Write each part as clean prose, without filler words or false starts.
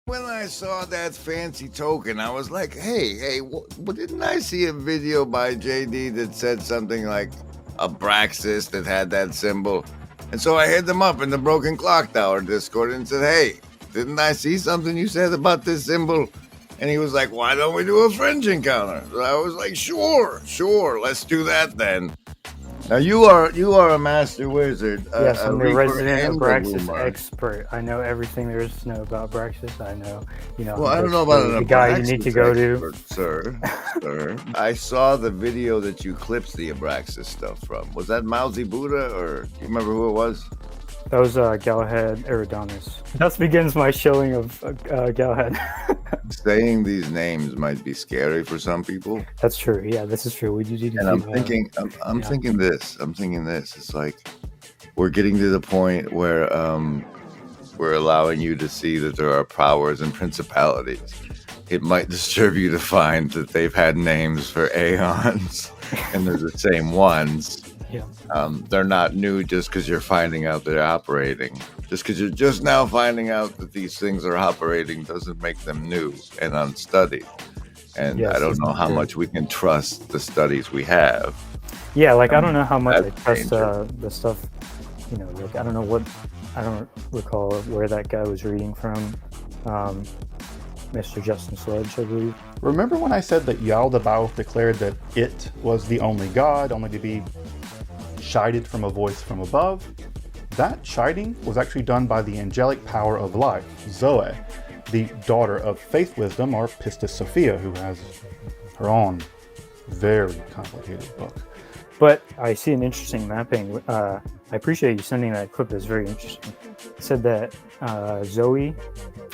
When I saw that fancy token, I was like, hey, didn't I see a video by JD that said something like Abraxas that had that symbol? And so I hit them up in the Broken Clock Tower Discord and said, hey, didn't I see something you said about this symbol? And he was like, why don't we do a Fringe encounter? So I was like, sure, let's do that then. Now you are a master wizard. Yes, I'm the resident Abraxas expert. I know everything there is to know about Abraxas. I know, Well, I don't know about the guy you need to go expert, to, sir. I saw the video that you clipped the Abraxas stuff from. Was that Mousy Buddha, or do you remember who it was? That was Galahad Eridanis. Thus begins my shilling of Galahad. Saying these names might be scary for some people. That's true. Yeah, this is true. We do need to. And I'm thinking this. It's like we're getting to the point where we're allowing you to see that there are powers and principalities. It might disturb you to find that they've had names for aeons, and they're the same ones. Yeah. They're not new just because you're finding out they're operating. Just because you're just now finding out that these things are operating doesn't make them new and unstudied. And yes, I don't know how much we can trust the studies we have. Yeah, like I don't know how much I trust the stuff. You know, like I don't recall where that guy was reading from. Mr. Justin Sledge, I believe. Remember when I said that Yaldabaoth declared that it was the only god, only to be chided from a voice from above? That chiding was actually done by the angelic power of life, Zoe, the daughter of Faith Wisdom, or Pistis Sophia, who has her own very complicated book. But I see an interesting mapping. I appreciate you sending that clip. It's very interesting. It said that Zoe,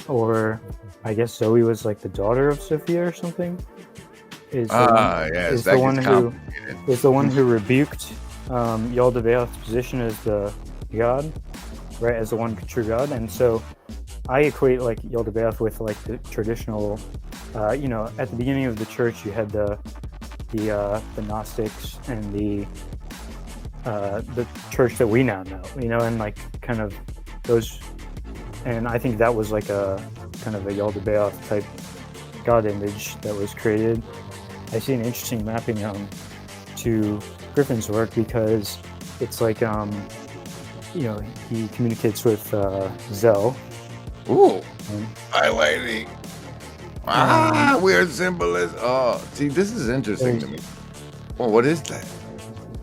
or I guess Zoe was like the daughter of Sophia or something, is the one who rebuked Yaldabaoth's position as the god, right, as the one true god. And so I equate like Yaldabaoth with like the traditional, at the beginning of the church you had the Gnostics and the church that we now know, and like kind of those, and I think that was like a kind of a Yaldabaoth type god image that was created. I see an interesting mapping to Griffin's work because it's like he communicates with Zell. Ooh, highlighting. Weird symbolism. Oh, see, this is interesting to me. Well, what is that?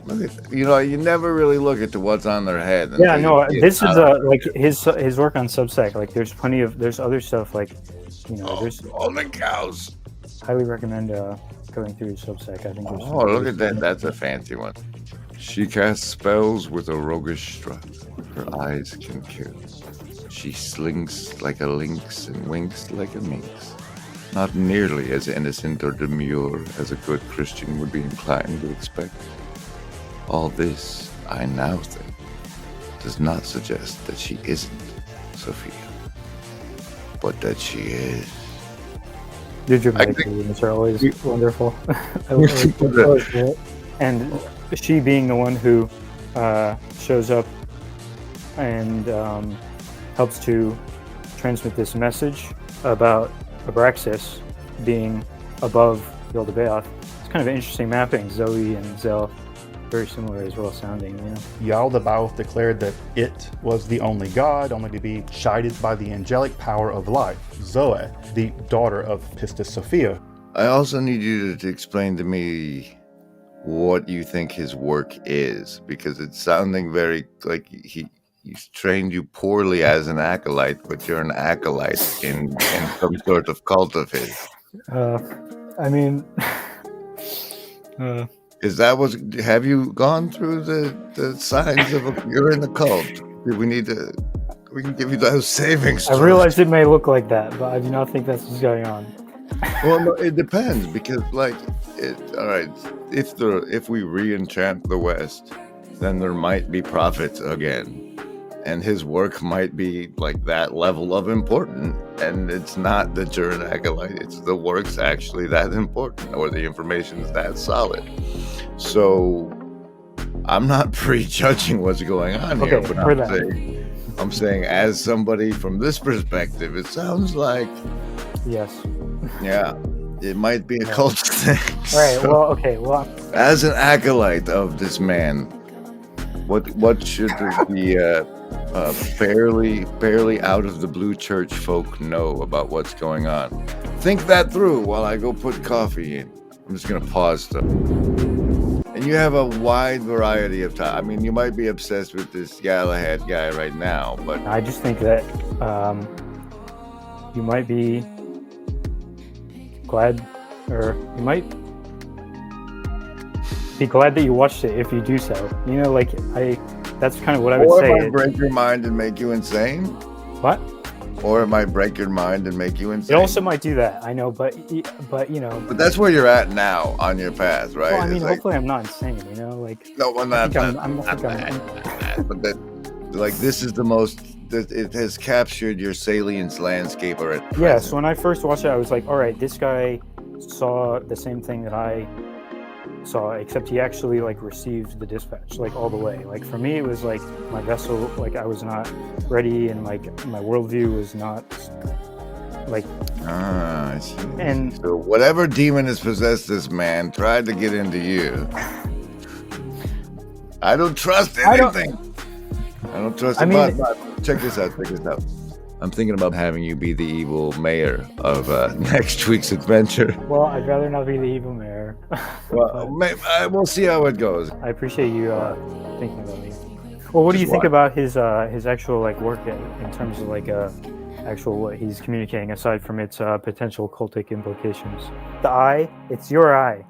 Look at that. You never really look at what's on their head. Yeah, no, this is like his work on Substack. Like, there's other stuff like, there's all the cows. Highly recommend going through his Substack. I think. Look at that. That's a fancy one. She casts spells with a roguish strut. Her eyes can kill. She slinks like a lynx and winks like a minx. Not nearly as innocent or demure as a good Christian would be inclined to expect. All this, I now think, does not suggest that she isn't Sophia, but that she is. Your dramatic readings are always wonderful. I love it. And she being the one who shows up and helps to transmit this message about Abraxas being above Yaldabaoth. It's kind of an interesting mapping. Zoe and Zell, very similar as well sounding. Yaldabaoth declared that it was the only god, only to be chided by the angelic power of life, Zoe, the daughter of Pistis Sophia. I also need you to explain to me what you think his work is, because it's sounding very like he's trained you poorly as an acolyte, but you're an acolyte in some sort of cult of his. Is that what? Have you gone through the signs of you're in a cult? We can give you those savings. I realize it may look like that, but I do not think that's what's going on. Well, no, it depends, because all right, if we re-enchant the West, then there might be prophets again. And his work might be like that level of important, and it's not that you're an acolyte, it's the work's actually that important, or the information's that solid. So I'm not prejudging what's going on here, but I'm saying I'm saying, as somebody from this perspective, it sounds like, Yes. yeah, it might be a cult thing. All right. So, Well, okay. Well, as an acolyte of this man, what should the barely out of the blue church folk know about what's going on? Think that through while I go put coffee in. I'm just gonna pause though. And you have a wide variety of time. I mean, you might be obsessed with this Galahad guy right now, but I just think that you might be glad, or you might be glad that you watched it if you do so. You know, like that's kind of what I would or say. it might break your mind and make you insane. What? Or it might break your mind and make you It insane. also might do that. I know, but you know. But that's where you're at now on your path, right? Well, I mean, It's like, hopefully I'm not insane. You know, like. no, well, I not, think not, I'm but that, like, this is the most that it has captured your salience landscape or at Yeah, present. so when I first watched it, I was like, all right, this guy saw the same thing that I saw, except he actually like received the dispatch like all the way. Like for me, it was like my vessel, like I was not ready, and like my worldview was not like. I see. And So whatever demon has possessed this man tried to get into you. I don't trust anything. I don't trust. I mean- but check this out. I'm thinking about having you be the evil mayor of next week's adventure. well, I'd rather not be the evil mayor. Well, we'll see how it goes. I appreciate you thinking about me. Well, what do you think about his actual like work in terms of like actual what he's communicating aside from its potential cultic implications? The eye, it's your eye.